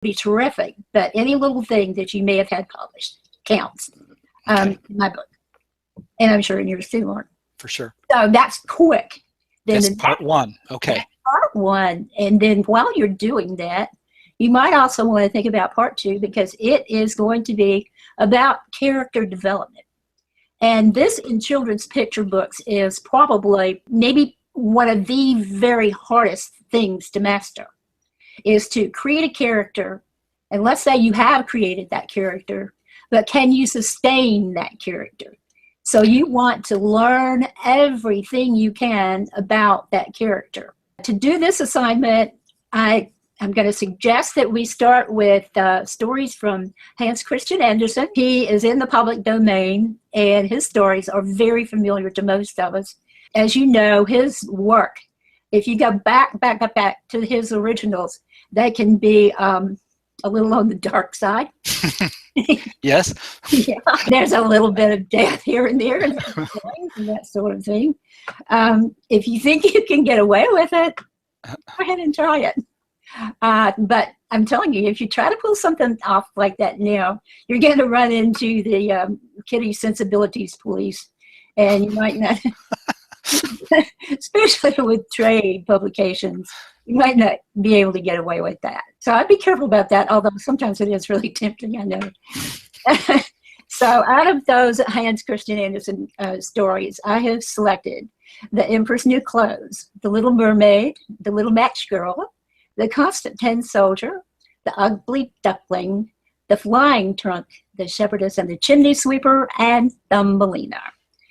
be terrific, but any little thing that you may have had published counts. In my book, and I'm sure in yours too, Mark. For sure. So that's quick. Then that's part one. Okay. Part one, and then while you're doing that, you might also want to think about part two, because it is going to be about character development. And this in children's picture books is probably maybe one of the very hardest things to master, is to create a character. And let's say you have created that character, but can you sustain that character? So you want to learn everything you can about that character. To do this assignment, I'm going to suggest that we start with stories from Hans Christian Andersen. He is in the public domain, and his stories are very familiar to most of us. As you know, his work, if you go back to his originals, they can be a little on the dark side. Yes. Yeah. There's a little bit of death here and there and that sort of thing. If you think you can get away with it, go ahead and try it. But I'm telling you, if you try to pull something off like that now, you're going to run into the kitty sensibilities police, and you might not, especially with trade publications, you might not be able to get away with that. So I'd be careful about that, although sometimes it is really tempting, I know. So out of those Hans Christian Andersen stories, I have selected The Emperor's New Clothes, The Little Mermaid, The Little Match Girl, The Constant Tin Soldier, The Ugly Duckling, The Flying Trunk, The Shepherdess and the Chimney Sweeper, and Thumbelina.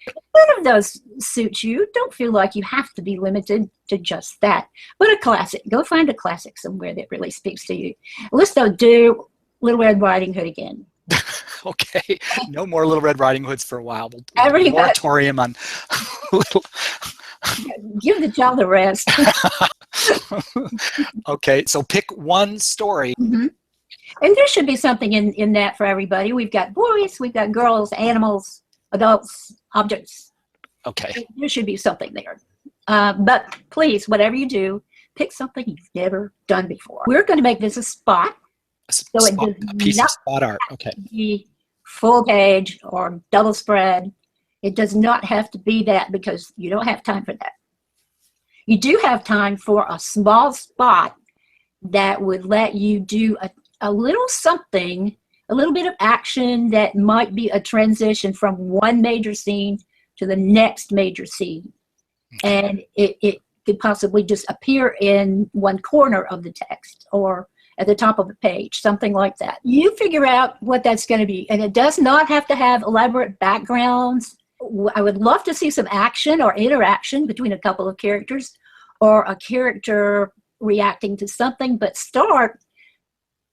If one of those suits you, don't feel like you have to be limited to just that. But a classic, go find a classic somewhere that really speaks to you. Let's do Little Red Riding Hood again. Okay, no more Little Red Riding Hoods for a while. We'll moratorium on little. Give the child a rest. Okay, so pick one story. Mm-hmm. And there should be something in that for everybody. We've got boys, we've got girls, animals, adults, objects. Okay. There should be something there. But please, whatever you do, pick something you've never done before. We're going to make this a spot. A piece of spot art. Okay. Be full page or double spread. It does not have to be that, because you don't have time for that. You do have time for a small spot that would let you do a little something, a little bit of action that might be a transition from one major scene to the next major scene. And it could possibly just appear in one corner of the text or at the top of the page, something like that. You figure out what that's going to be. And it does not have to have elaborate backgrounds. I would love to see some action or interaction between a couple of characters, or a character reacting to something. But start,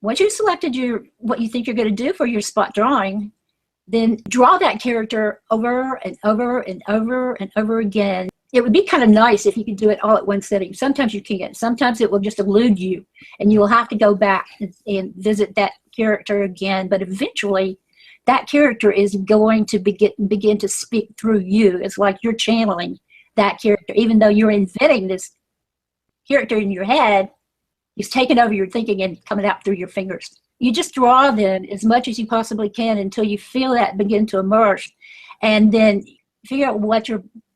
once you've selected what you think you're going to do for your spot drawing, then draw that character over and over and over and over again. It would be kind of nice if you could do it all at one sitting. Sometimes you can't. Sometimes it will just elude you, and you will have to go back and visit that character again. But eventually, that character is going to begin to speak through you. It's like you're channeling that character. Even though you're inventing this character in your head, he's taken over your thinking and coming out through your fingers. You just draw them as much as you possibly can until you feel that begin to emerge, and then figure out what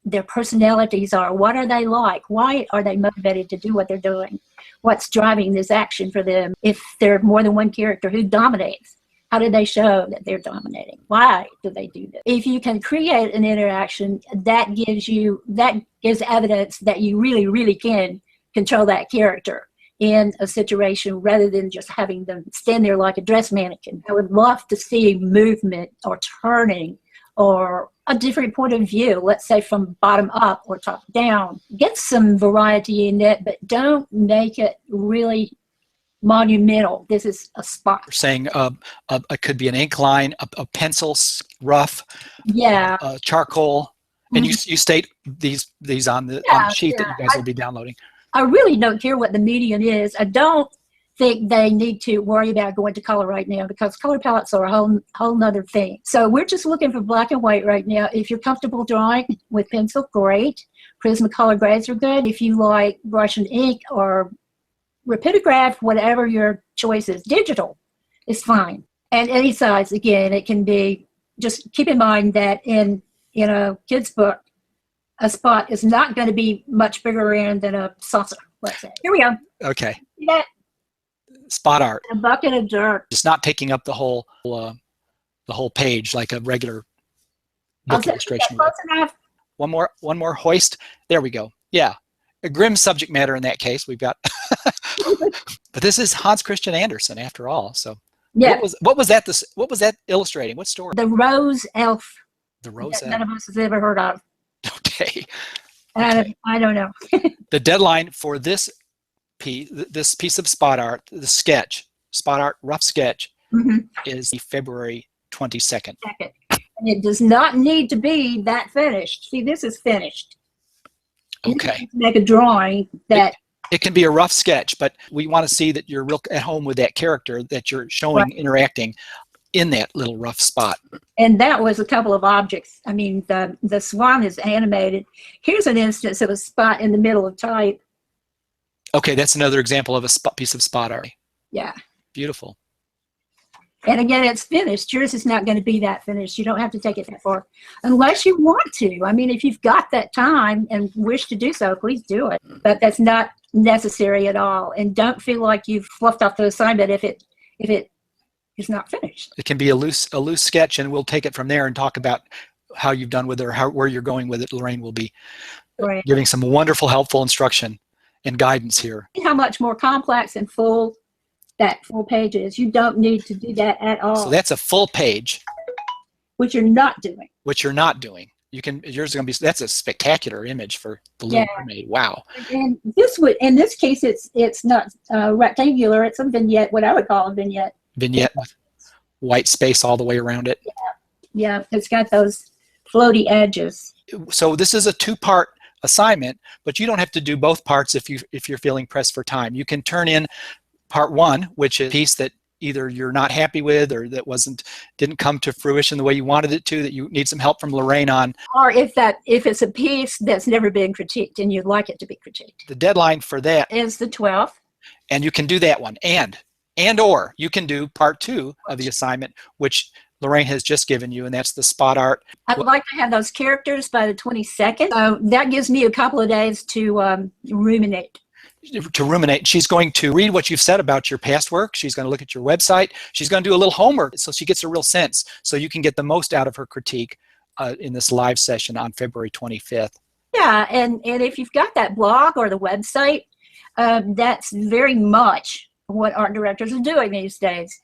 their personalities are. What are they like? Why are they motivated to do what they're doing? What's driving this action for them? If there are more than one character, who dominates? How do they show that they're dominating? Why do they do this? If you can create an interaction, that gives evidence that you really, really can control that character in a situation, rather than just having them stand there like a dress mannequin. I would love to see movement or turning or a different point of view, let's say from bottom up or top down. Get some variety in it, but don't make it really monumental. This is a spot. You're saying it could be an ink line, a pencil, rough, yeah, charcoal, and you state these on the sheet that you guys will be downloading. I really don't care what the medium is. I don't think they need to worry about going to color right now, because color palettes are a whole nother thing. So we're just looking for black and white right now. If you're comfortable drawing with pencil, great. Prismacolor grays are good. If you like brush and ink or rapidograph, whatever your choice is. Digital is fine. And any size, again, it can be, just keep in mind that in a kid's book, a spot is not going to be much bigger around than a saucer, let's say. Here we go. Okay. See that? Spot art. A bucket of dirt. It's not taking up the whole page like a regular book illustration. Close enough. One more hoist. There we go. Yeah, a grim subject matter in that case. We've got, but this is Hans Christian Andersen after all. So yeah. What was that illustrating? What story? The Rose Elf. The Rose Elf. None of us has ever heard of. Okay. I don't know. The deadline for this piece of spot art, the spot art rough sketch, is February 22nd. And it does not need to be that finished. See, this is finished. Okay. Make a drawing that. It can be a rough sketch, but we want to see that you're real at home with that character that you're showing, interacting in that little rough spot. And that was a couple of objects. I mean, the swan is animated. Here's an instance of a spot in the middle of type. Okay, that's another example of a piece of spot art. Yeah. Beautiful. And again, it's finished. Yours is not going to be that finished. You don't have to take it that far unless you want to. I mean, if you've got that time and wish to do so, please do it. But that's not necessary at all. And don't feel like you've fluffed off the assignment if it is not finished. It can be a loose sketch, and we'll take it from there and talk about how you've done with it or where you're going with it. Loraine will be giving some wonderful, helpful instruction and guidance here. How much more complex and full that full page is. You don't need to do that at all. So that's a full page. Which you're not doing. Which you're not doing. Yours is going to be, that's a spectacular image for the Little Mermaid. Wow. And in this case, it's not rectangular. It's a vignette, what I would call a vignette. Vignette with white space all the way around it. Yeah, it's got those floaty edges. So this is a two-part assignment, but you don't have to do both parts if you're feeling pressed for time. You can turn in part one, which is a piece that either you're not happy with or that didn't come to fruition the way you wanted it to, that you need some help from Loraine on. Or if it's a piece that's never been critiqued and you'd like it to be critiqued. The deadline for that is the 12th. And you can do that one. Or you can do part two of the assignment, which Loraine has just given you, and that's the spot art. I'd like to have those characters by the 22nd. So that gives me a couple of days to ruminate. She's going to read what you've said about your past work. She's going to look at your website. She's going to do a little homework so she gets a real sense, so you can get the most out of her critique in this live session on February 25th. Yeah, and if you've got that blog or the website, that's very much what art directors are doing these days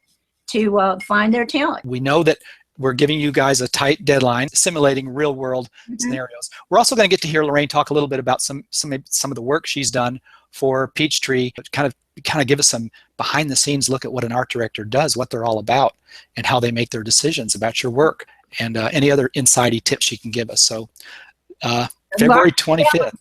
to find their talent. We know that we're giving you guys a tight deadline, simulating real-world scenarios. We're also going to get to hear Loraine talk a little bit about some of the work she's done for Peachtree, kind of give us some behind-the-scenes look at what an art director does, what they're all about, and how they make their decisions about your work, and any other insighty tips she can give us. So February 25th.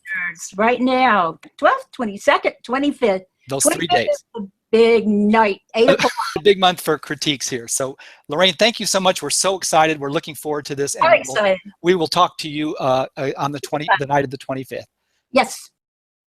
Right now, 12th, 22nd, 25th. Those 3 days. Big night, 8 o'clock. A big month for critiques here. So Loraine, thank you so much. We're so excited. We're looking forward to this. I'm excited. We will talk to you on the night of the 25th. Yes.